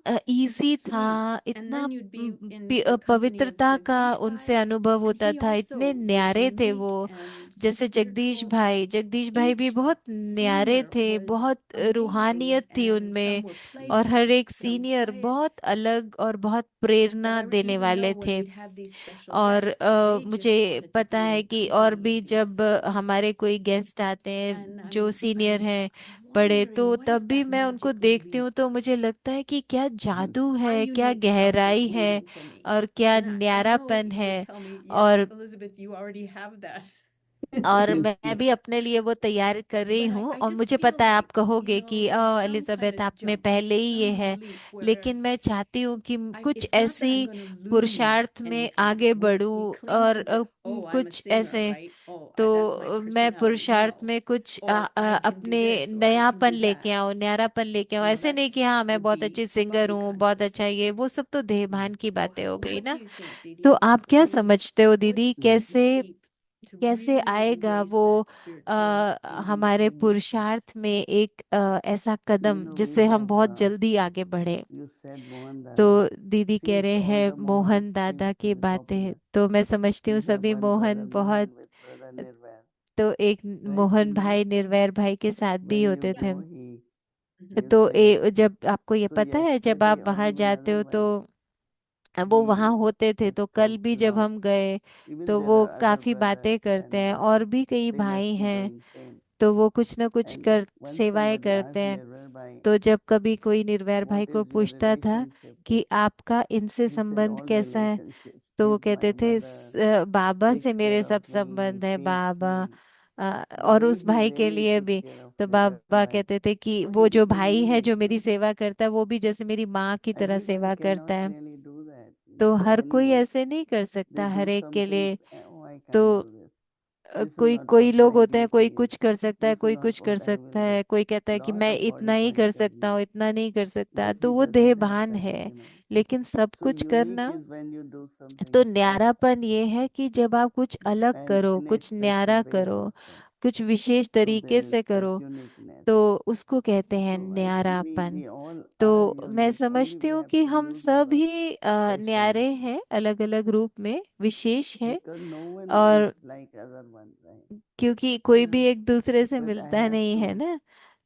so इजी sweet. था, And इतना then you'd be in the company of पवित्रता का Jagdish उनसे Bhai, अनुभव and होता he था, also इतने was न्यारे थे वो। unique and जैसे spiritual. जगदीश भाई भी Each बहुत न्यारे senior थे, was बहुत amazing, रूहानियत थी and some उनमें। were और हर playful, एक some सीनियर quiet. बहुत अलग और बहुत But प्रेरणा I देने even know वाले when थे। we'd have these special और guests, they मुझे just wanted to पता be है in कि और company भी of these जब souls. हमारे कोई गेस्ट आते And हैं जो सीनियर हैं I'm बड़े, wondering तो what तब is भी that मैं उनको magic going to देखती be? हूँ तो मुझे लगता है कि क्या जादू My है, क्या unique self is गहराई है, waiting for me. और क्या And I don't know if न्यारापन you would है। tell me, yes, और Elizabeth, you already have that. और मैं भी अपने लिए वो तैयार कर रही But हूँ। I और just मुझे feel पता है आप like, कहोगे कि there's some kind Elizabeth of आप में jump, पहले ही ये some है। leap where लेकिन मैं चाहती हूँ कि कुछ it's not that I'm ऐसी going to lose पुरुषार्थ में anything. आगे We बढ़ूं। cling और to the, oh, I'm a कुछ singer, ऐसे, right? Oh, that's my तो मैं personality. पुरुषार्थ No. में कुछ Or I can do अपने this, or I can नयापन do लेके that. आऊं, न्यारापन लेके आऊं। No, ऐसे नहीं that's कि हाँ मैं would बहुत be अच्छी सिंगर body हूँ, बहुत conscious. अच्छा ये वो सब तो देहभान की बातें हो गई What do ना। you think, तो Didi? आप क्या I mean, समझते हो what's दीदी, the कैसे leap to कैसे really आएगा embrace वो that spirituality हमारे and uniqueness? पुरुषार्थ में एक ऐसा कदम we जिससे हम have, बहुत जल्दी आगे बढ़े। you said Mohan तो Dada. दीदी कह Since रहे all हैं the Mohans मोहन seems दादा to की be बातें, popular, तो मैं समझती हूँ we have सभी one मोहन brother बहुत। Mohan with brother Nirvair. तो एक Right, मोहन Didi? भाई निर्वैर भाई के साथ भी When you होते थे। go, he Mhm. gives तो the. जब आपको ये So पता है जब आप yesterday or वहां even जाते हो तो otherwise, वो वहां he होते थे। तो कल talks भी जब about. हम गए Even तो there वो are other काफी बातें brothers, करते and हैं, और भी कई they भाई must be हैं। doing same. तो वो कुछ ना कुछ And कर when सेवाएं somebody करते asked हैं। Nirvair Bhai, तो जब कभी कोई निर्वैर भाई what को is your पूछता था relationship कि with? आपका इनसे He said संबंध all कैसा है, relationships. तो वो He's my कहते थे brother, बाबा से takes मेरे care सब of me, he संबंध है, feeds बाबा me, But और he उस भाई के really लिए took भी। care of तो me. That's Baba why. कहते थे कि So वो he जो became भाई है जो unique. मेरी सेवा करता है वो भी जैसे मेरी माँ की तरह Everyone सेवा करता cannot है। really do that, तो for हर कोई anyone. ऐसे नहीं कर They सकता हर do एक some के things, लिए। oh, I तो can't do this. This is कोई not कोई what लोग my होते हैं, कोई duty is. कुछ कर सकता है, This is कोई not कुछ कर what I सकता will do. है, कोई कहता है कि Lot मैं of इतना ही कर 45 सकता हूँ, techniques, इतना नहीं कर सकता। but तो he वो doesn't have देहभान that, है। you know. लेकिन सब So कुछ unique करना। is when you do तो something special न्यारापन ये है कि जब आप कुछ अलग and करो, in a कुछ special न्यारा way करो, also. कुछ विशेष So there तरीके is से that करो, uniqueness. तो उसको कहते हैं So I think न्यारापन। we all are तो मैं unique. Only समझती we हूँ have कि to हम use सब our ही न्यारे specialness. हैं, अलग अलग रूप में विशेष हैं। Because no one और is like other one, right? क्योंकि कोई भी Yeah. एक दूसरे से But I मिलता have नहीं है to ना। do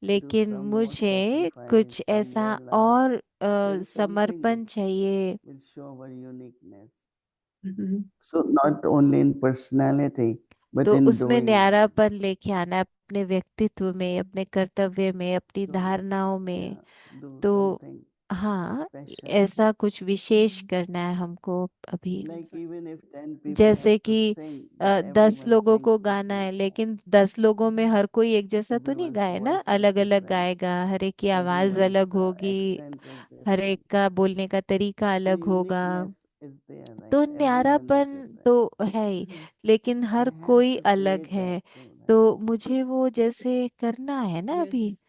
लेकिन some more मुझे sacrifice, कुछ some ऐसा more love. और Then something समर्पण चाहिए। will show our uniqueness. Mhm. So not only in personality, but तो in उसमें doing. न्यारापन लेके आना है, अपने व्यक्तित्व में, अपने कर्तव्य में, अपनी So धारणाओं में। yeah, do तो something हाँ, special. ऐसा कुछ विशेष करना है हमको अभी। Like even if 10 people have जैसे to कि sing, but 10 everyone लोगों sings को the गाना है, same song. लेकिन 10 लोगों में हर कोई एक जैसा तो नहीं Everyone's गाए ना, voice is अलग अलग different. गाएगा, हर एक की आवाज Everyone's अलग होगी, accent is हर different. एक का बोलने का तरीका So अलग होगा। uniqueness is there, right? तो Everyone is न्यारापन different. तो है ही, Mhm. लेकिन I हर have कोई to अलग create that है। too, right? तो मुझे वो जैसे करना है ना अभी, Yes,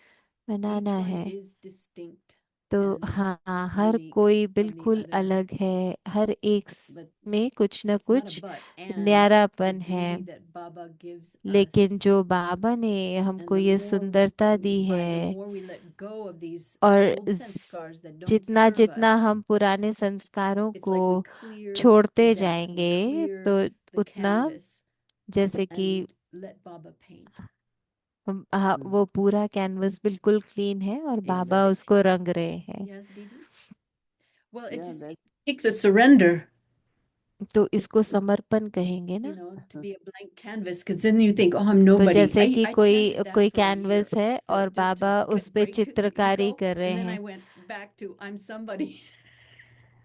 बनाना each one है। is distinct तो and हाँ, हर unique कोई from the बिल्कुल other. अलग है, हर एक But में कुछ न it's not a कुछ but, and the न्यारापन है। beauty that Baba gives लेकिन us. जो बाबा ने And हमको the ये more we सुंदरता दी है, find, the more we let go of these और old sanskars that don't जितना serve जितना us, हम पुराने संस्कारों it's को like we clear the छोड़ते decks, we जाएंगे, तो clear the उतना canvas जैसे कि and let Baba paint. हाँ, वो पूरा कैनवस बिल्कुल क्लीन है और बाबा उसको Exactly. रंग रहे हैं। Yes, Didi? Well, it Yeah, just that's takes a surrender, तो इसको समर्पण कहेंगे you ना। know, to be a blank canvas, because then you think, oh, I'm तो nobody. जैसे कि I कोई chanted that कोई for a year कैनवस है for और just to बाबा उस पे break the चित्रकारी ego, कर रहे and then I हैं। went back to I'm somebody.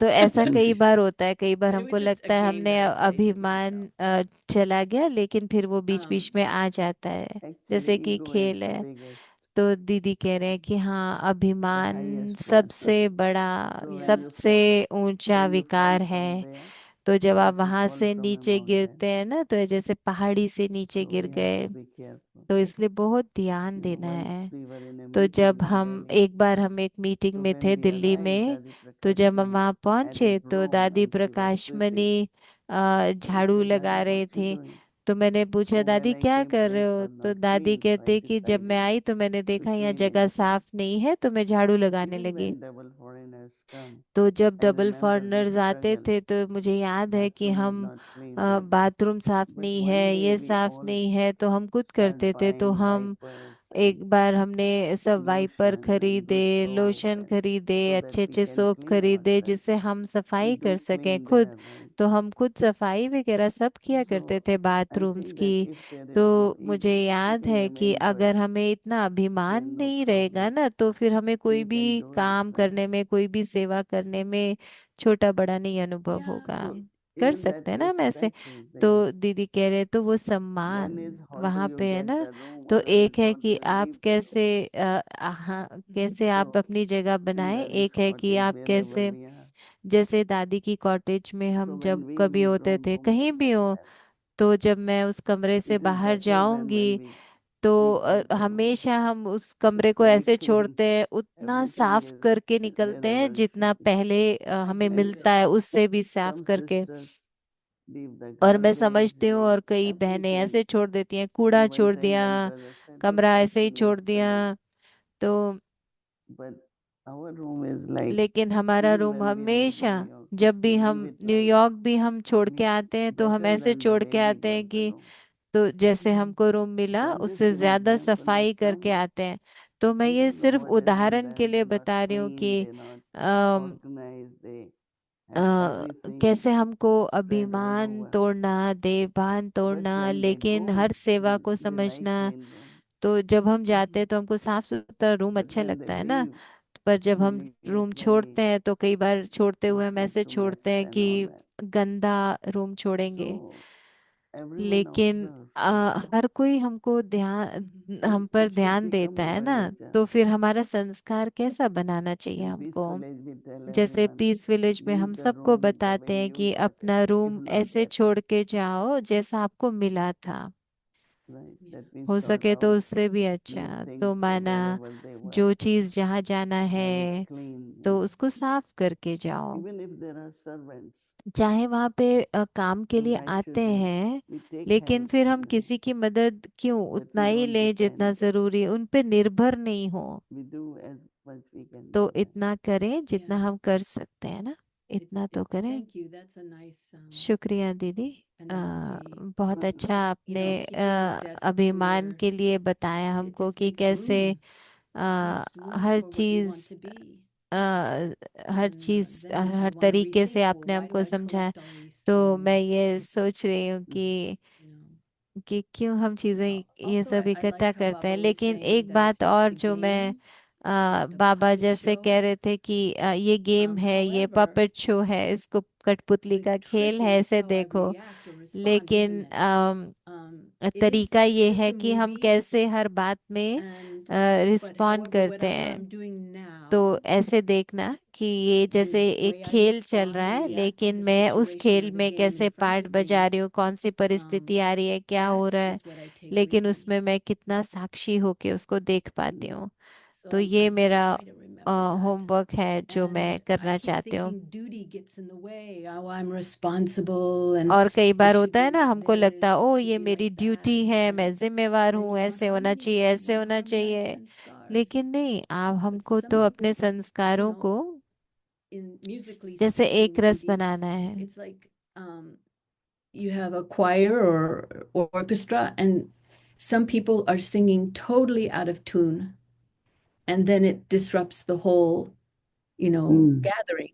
तो ऐसा कई बार होता है, कई बार But it हमको was just a लगता है game हमने that I played with अभिमान myself. चला गया, लेकिन फिर वो बीच Um, बीच में आ जाता है, actually जैसे कि ego is खेल the है। biggest, तो दीदी कह रहे हैं कि हाँ, the अभिमान highest one. सबसे बड़ा, So yeah. सबसे ऊंचा when you fall विकार है। from there, तो जब आप like you वहां fall से from a नीचे mountain, गिरते हैं ना, तो ये जैसे पहाड़ी से नीचे so गिर we have गए। to be careful. तो इसलिए बहुत ध्यान You know, देना once है। we were in a तो meeting जब in हम Delhi, एक बार हम एक मीटिंग so में when थे we दिल्ली arrived, में, Dadi तो Prakash जब हम Mani वहां had a पहुंचे तो broom दादी and she was Prakash sweeping. Mani So we झाड़ू said, लगा Dadi, रहे what you थे। doing? तो मैंने पूछा, Oh, well, दादी I क्या came कर रहे place हो? was तो not दादी clean, so I कहते कि जब मैं decided आई तो मैंने to देखा यहाँ clean जगह it. साफ नहीं है, तो मैं झाड़ू लगाने Even लगी। when double foreigners come, तो जब I double remember we foreigners आते struggled. थे तो मुझे याद है कि Bathroom is हम not clean, Dadi. बाथरूम साफ But नहीं है, one day ये we साफ all नहीं है, तो हम खुद start करते थे। तो buying हम wipers एक and बार हमने सब वाइपर lotion and खरीदे, good soap लोशन and खरीदे, so that अच्छे we अच्छे can सोप clean खरीदे, ourselves. जिससे हम We सफाई कर do सकें clean खुद। there, right? तो हम खुद सफाई वगैरह सब किया करते So थे I बाथरूम्स think की। that if there तो is no मुझे ego, we याद can है कि remain अगर bada, हमें इतना अभिमान then no नहीं रहेगा problem. ना, तो फिर हमें कोई You भी can do it, काम right? करने में, कोई भी सेवा करने में छोटा बड़ा नहीं अनुभव Yeah. होगा। So कर even सकते that हैं ना हम ऐसे। respect is there. तो दीदी कह रहे, तो वो One सम्मान is how do वहां you पे है get ना। the room, तो other is एक है how do कि you आप leave the कैसे place. हाँ, कैसे आप So अपनी जगह in बनाएं, Dadi's एक है कि cottage, आप wherever कैसे, we are, जैसे दादी की कॉटेज में so हम when जब we कभी leave होते room, थे, room is कहीं भी like हो, that. तो जब मैं उस कमरे से It is बाहर better than when जाऊंगी, तो we get the room. हमेशा हम उस कमरे It's को very ऐसे clean. छोड़ते हैं, उतना Everything साफ करके is निकलते wherever हैं it should जितना be. पहले हमें Very And good. मिलता है उससे भी साफ some करके। sisters leave the और मैं garbage, समझती हूँ, leave और कई बहनें everything. ऐसे छोड़ देती हैं, कूड़ा And one छोड़ time दिया, one brother said, look, कमरा just ऐसे ही leave छोड़ दिया। filling. तो But our room is like, लेकिन हमारा even room when we went to हमेशा, New York, we जब भी still हम leave it like न्यूयॉर्क भी हम छोड़ के आते हैं, तो हम better ऐसे than the छोड़ day के we आते हैं got the कि, room. तो जैसे हमको रूम मिला So I'm just उससे giving ज्यादा example that सफाई करके some, आते हैं। तो मैं I ये don't know सिर्फ what is in उदाहरण के them. लिए They're not बता रही हूँ clean, कि they're not um, organized, they a, have everything कैसे हमको spread all अभिमान over. तोड़ना, देभान But तोड़ना, when they लेकिन go, हर सेवा को they like समझना। clean room. तो जब हम जाते हैं तो हमको साफ सुथरा रूम But अच्छा when they लगता है ना। leave, पर जब they हम leave रूम it very छोड़ते हैं तो कई बार छोड़ते हुए हम nothing ऐसे to mess छोड़ते हैं and all कि that. गंदा रूम छोड़ेंगे। So everyone लेकिन observes. हर कोई हमको ध्यान हम पर It should ध्यान become देता है our ना, nature. तो फिर हमारा संस्कार कैसा बनाना चाहिए In Peace हमको। Village, we tell जैसे everyone, पीस विलेज में leave हम the सबको room the way बताते हैं you कि get it, अपना if रूम not ऐसे better. छोड़ के जाओ जैसा आपको मिला था, Right? That we हो sort सके तो out, उससे भी leave अच्छा। तो things माना wherever they were, जो चीज जहाँ जाना have it है clean, तो उसको साफ करके जाओ, Even if there are servants, चाहे वहां पे काम के so लिए why आते should हैं। we take लेकिन help, फिर हम right? किसी की मदद क्यों That उतना we ही don't लें जितना depend. जरूरी है, उन पे निर्भर नहीं हो। We do as much we can तो do that. इतना करें जितना Yeah, हम कर सकते हैं ना, इतना तो करें। thank you. That's a nice शुक्रिया दीदी। analogy. बहुत अच्छा You आपने know, people just अभिमान were, के लिए बताया it हमको just कि makes कैसे room, uh, makes room her for what you want चीज to be. हर And चीज then you her might want to तरीके से rethink, well, आपने why do हमको I समझाया। collect all these तो मैं things? ये सोच रही हूँ Mhm. You know. कि क्यों हम चीजें ये Also, सब I इकट्ठा like how करते हैं। Baba was लेकिन saying एक that it's बात just और a जो मैं game, it's just a Baba puppet जैसे show. कह रहे थे कि ये गेम है, ये However, पपेट शो है, इसको कठपुतली the का खेल trick है, is ऐसे how I देखो। react or respond, लेकिन isn't it? It तरीका is ये just है a कि हम movie, कैसे हर बात में and but रिस्पॉन्ड however, करते whatever हैं। I'm doing तो now, ऐसे देखना कि ये the जैसे एक way I खेल चल respond रहा or है, react to लेकिन the मैं उस situation खेल or the में game कैसे in front पार्ट of बजा me, रही हूँ, कौन सी परिस्थिति आ रही है, क्या that हो रहा है, is what I take लेकिन with me. उसमें मैं कितना साक्षी होके उसको देख पाती हूँ। So तो I ये will मेरा try to remember that. Homework है जो मैं And I करना keep चाहती हूँ। thinking duty gets in the way. Oh, I'm responsible and और कई it बार should होता be है ना, like हमको लगता है this, it ओ should ये be मेरी like ड्यूटी that. है, मैं जिम्मेवार And हूँ, you want ऐसे to होना leave चाहिए, and ऐसे you होना have marks चाहिए। and scars. लेकिन नहीं, आप But हमको some तो people अपने think, संस्कारों को in musically जैसे एक speaking, रस Didi, बनाना है। it's like you have a choir or orchestra, and some people are singing totally out of tune, and then it disrupts the whole, gathering.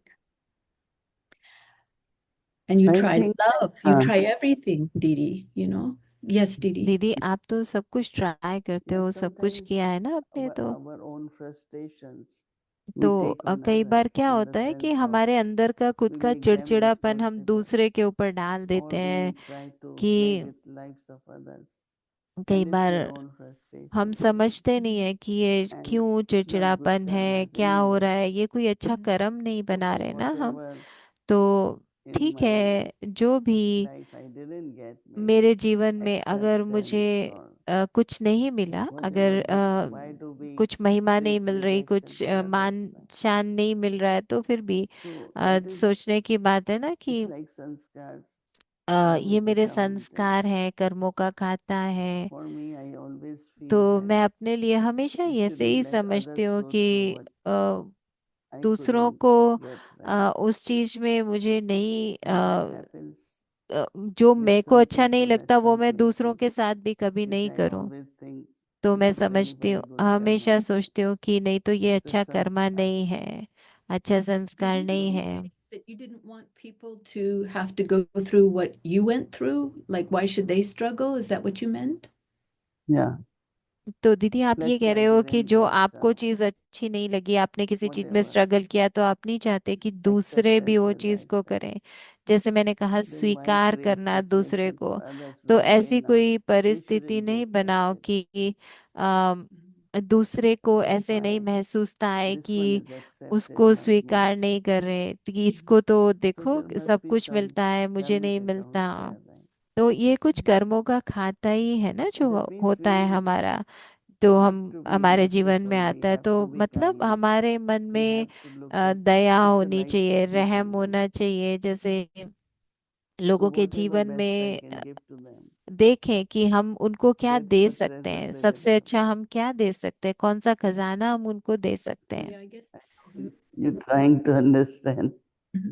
And you I try think love, you try everything, Didi. Yes, Didi. दीदी आप तो सब कुछ try करते हो, सब कुछ sometimes किया है ना आपने तो। our own frustrations we तो take on कई बार others क्या in the होता है कि sense of हमारे अंदर का खुद we का make them चिड़चिड़ापन हम responsible, दूसरे के ऊपर डाल or देते we हैं try to कि play with lives of others, कई and it's bar their own हम frustration. समझते नहीं है कि ये And क्यों it's not good चिड़चिड़ापन है, karmas क्या हो anyway. रहा है, ये कोई अच्छा कर्म नहीं बना Okay, रहे ना हम। whatever तो in ठीक my है, जो भी life I didn't get, maybe मेरे जीवन में अगर मुझे acceptance or कुछ नहीं मिला, whatever, अगर but why do we कुछ महिमा नहीं take मिल रही, rejection कुछ for others? मान शान नहीं मिल रहा है, तो फिर भी So that is, सोचने की बात है ना कि it's like sanskars, karma ये ke मेरे kha hote hain. संस्कार हैं, कर्मों का खाता है। For me, I always तो feel that मैं अपने लिए हमेशा we ऐसे ही shouldn't let समझती others हूँ go कि through what अ, I दूसरों couldn't को get, right? उस चीज में मुझे नहीं And that happens. जो There's मेरे को some अच्छा नहीं people at लगता वो some मैं दूसरों places, के साथ भी कभी which नहीं I करूँ। always think तो मैं not very, समझती very हूँ, good हमेशा karma. सोचती हूँ कि नहीं तो ये It's a अच्छा कर्मा sanskar. नहीं है, अच्छा संस्कार Did नहीं you है। say that you didn't want people to have to go through what you went through? Like, why should they struggle? Is that what you meant? Yeah. तो दीदी आप ये Let's कह say I रहे हो कि didn't जो get आपको चीज अच्छी नहीं लगी, आपने किसी चीज में whatever स्ट्रगल किया, तो आप नहीं चाहते कि दूसरे भी acceptance वो as चीज I को said. करें। जैसे मैंने कहा, Then why स्वीकार create करना दूसरे situation को। for others तो where they ऐसी now कोई they परिस्थिति shouldn't be नहीं बनाओ accepted? कि दूसरे को ऐसे नहीं Why महसूसता है this one कि is accepted, उसको not me? स्वीकार नहीं कर रहे, तो कि इसको तो So देखो there must सब be कुछ some मिलता है, मुझे karmic नहीं मिलता। accounts there, right? तो ये कुछ कर्मों का खाता ही है ना So जो that means होता है we हमारा, तो हम have to be हमारे जीवन में merciful, we आता है। have तो to be मतलब kind, हमारे मन we में have to look at, Daya it's a होनी life for चाहिए, people, रहम right? होना चाहिए। जैसे So लोगों के whatever जीवन best I में can give to them, देखें कि हम उनको क्या that's दे what's सकते हैं, सबसे reservable. अच्छा हम क्या दे सकते हैं, कौन सा खजाना हम उनको दे सकते हैं। Yeah, I guess. You're trying to understand.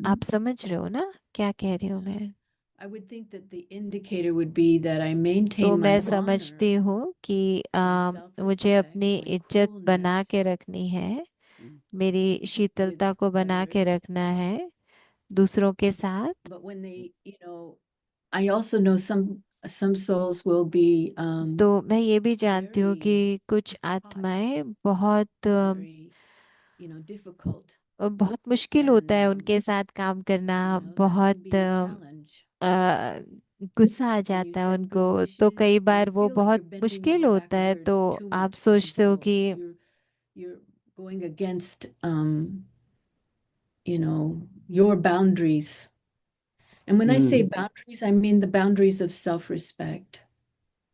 आप समझ रहे हो ना क्या कह रही हूँ मैं। I would think that the indicator would be that I तो maintain my मैं honor, समझती हूँ कि my मुझे self-respect, अपनी my इज्जत बना coolness के रखनी है, Mm. मेरी with शीतलता को बना के others. रखना है दूसरों के साथ। But when they, I also know some souls will be तो मैं ये भी जानती हूँ कि very कुछ hot, आत्माएं बहुत very, difficult, बहुत मुश्किल होता and है उनके साथ काम करना, that can बहुत be a challenge. अ, गुस्सा आ when you जाता है set उनको, good तो wishes कई and you बार वो feel like you're बहुत bending मुश्किल over होता है, backwards तो too आप much, and सोचते हो so कि you're going against you know, your boundaries. And when I say Mm. boundaries, I mean the boundaries of self-respect.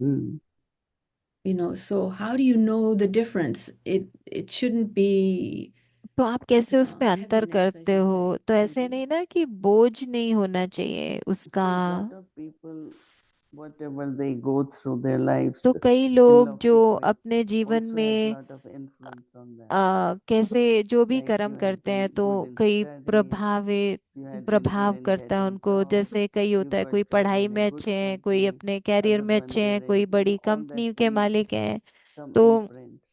Mm. You know, so how do you know the difference? It shouldn't be तो आप कैसे उसमें अंतर heaviness, I करते should हो? say, तो ऐसे maybe. नहीं ना कि बोझ नहीं होना चाहिए उसका। See, lot of people, whatever they go through their lives, तो कई in लोग जो lawful way, अपने जीवन also has में lot of influence on them. कैसे जो भी Like कर्म you have करते हैं, been तो good in कई studies, you had been good प्रभाव in करता है getting उनको। job, जैसे कई you होता है, कोई got job पढ़ाई in a में good अच्छे हैं, कोई company अपने as कैरियर a में अच्छे हैं, कोई fundraiser, बड़ी all that कंपनी के leaves मालिक हैं। some तो imprints.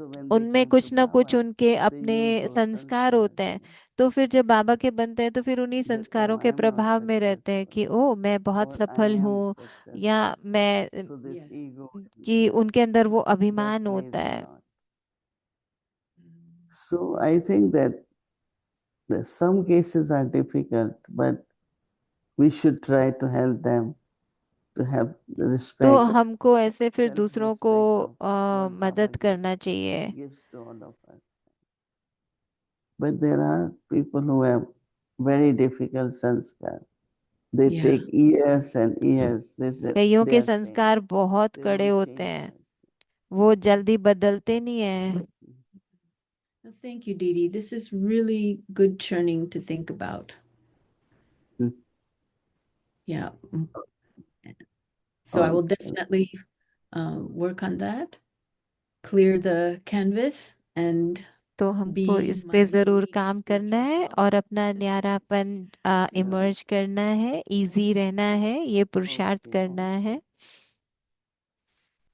So when they उनमें come to कुछ ना कुछ Baba, उनके they अपने use those संस्कार sanskars, होते हैं। तो फिर जब बाबा के बनते हैं, तो फिर उन्हीं that oh, संस्कारों I के am not प्रभाव में रहते हैं successful, कि ओ मैं बहुत or I सफल am हूँ, या successful. मैं, So this Yes. ego कि उनके अंदर वो that अभिमान plays होता a है। lot. So I think that some cases are difficult, but we should try to help them to have the तो respect, हमको ऐसे फिर दूसरों को self-respect of what Baba मदद करना चाहिए। gives to all of us. But there are people who have very difficult sanskar. They Yeah. take years and years. कईयों They के are saying संस्कार बहुत they कड़े won't होते change. हैं, वो जल्दी बदलते नहीं है। Well, thank you, Dee Dee. This is really good churning to think about. Hmm. Yeah. So I will Okay. definitely work on that, clear the canvas, and तो हमको be इस पे my जरूर unique काम करना spiritual है self. और अपना न्यारापन इमर्ज करना है, इजी रहना है, ये पुरुषार्थ Okay. करना है।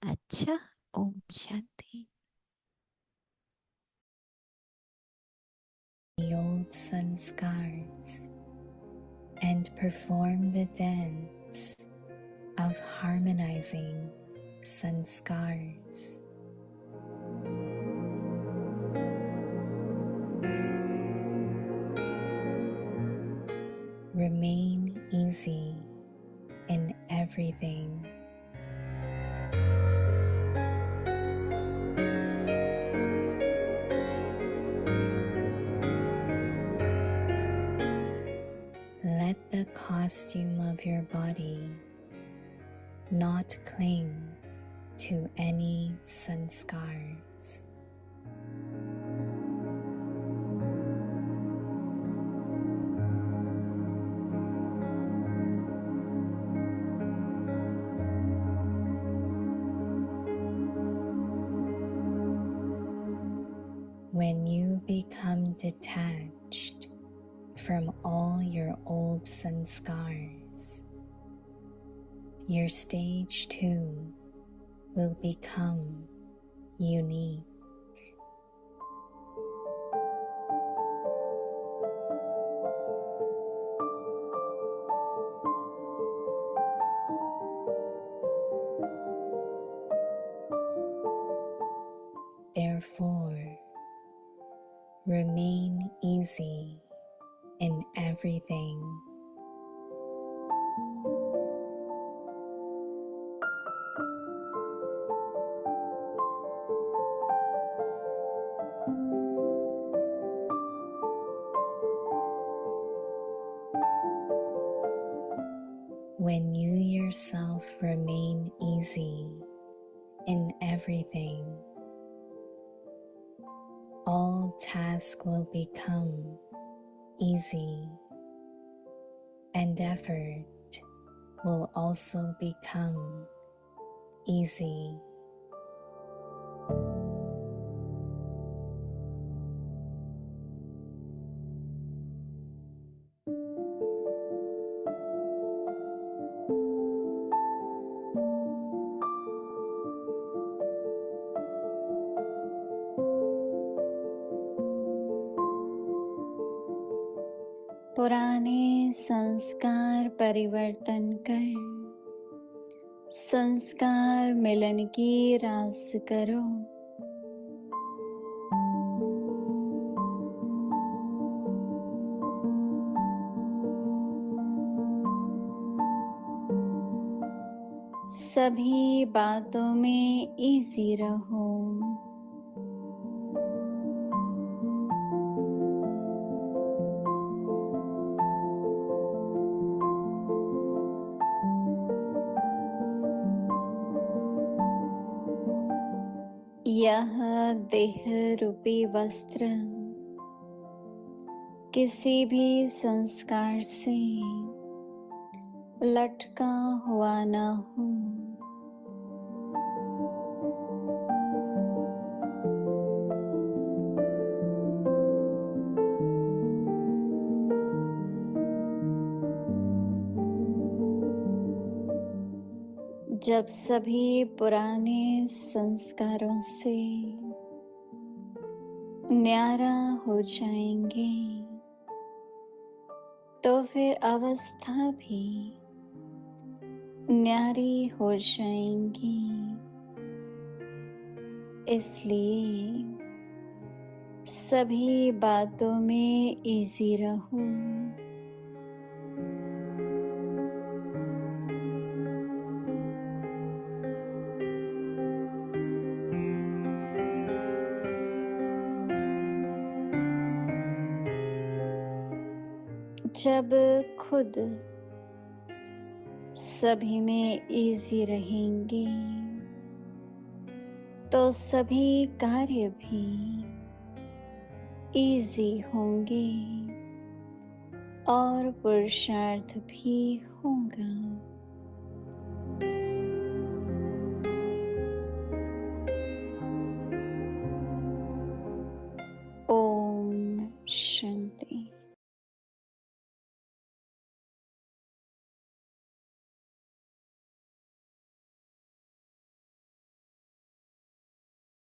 अच्छा, Om Shanti. The old sanskars and perform the dance of harmonizing sanskars. Remain easy in everything. Let the costume of your body not cling to any sanskars. When you become detached from all your old sanskars, your stage 2 will become unique. Therefore, remain easy in everything. When you yourself remain easy in everything, all tasks will become easy, and effort will also become easy. पुराने संस्कार परिवर्तन कर संस्कार मिलन की रास करो। सभी बातों में इजी रहो। यह देह रूपी वस्त्र किसी भी संस्कार से लटका हुआ न हो। जब सभी पुराने संस्कारों से न्यारा हो जाएंगे तो फिर अवस्था भी न्यारी हो जाएंगी। इसलिए सभी बातों में इजी रहो। जब खुद सभी में इजी रहेंगे तो सभी कार्य भी इजी होंगे और पुरुषार्थ भी होगा। ओम शांति।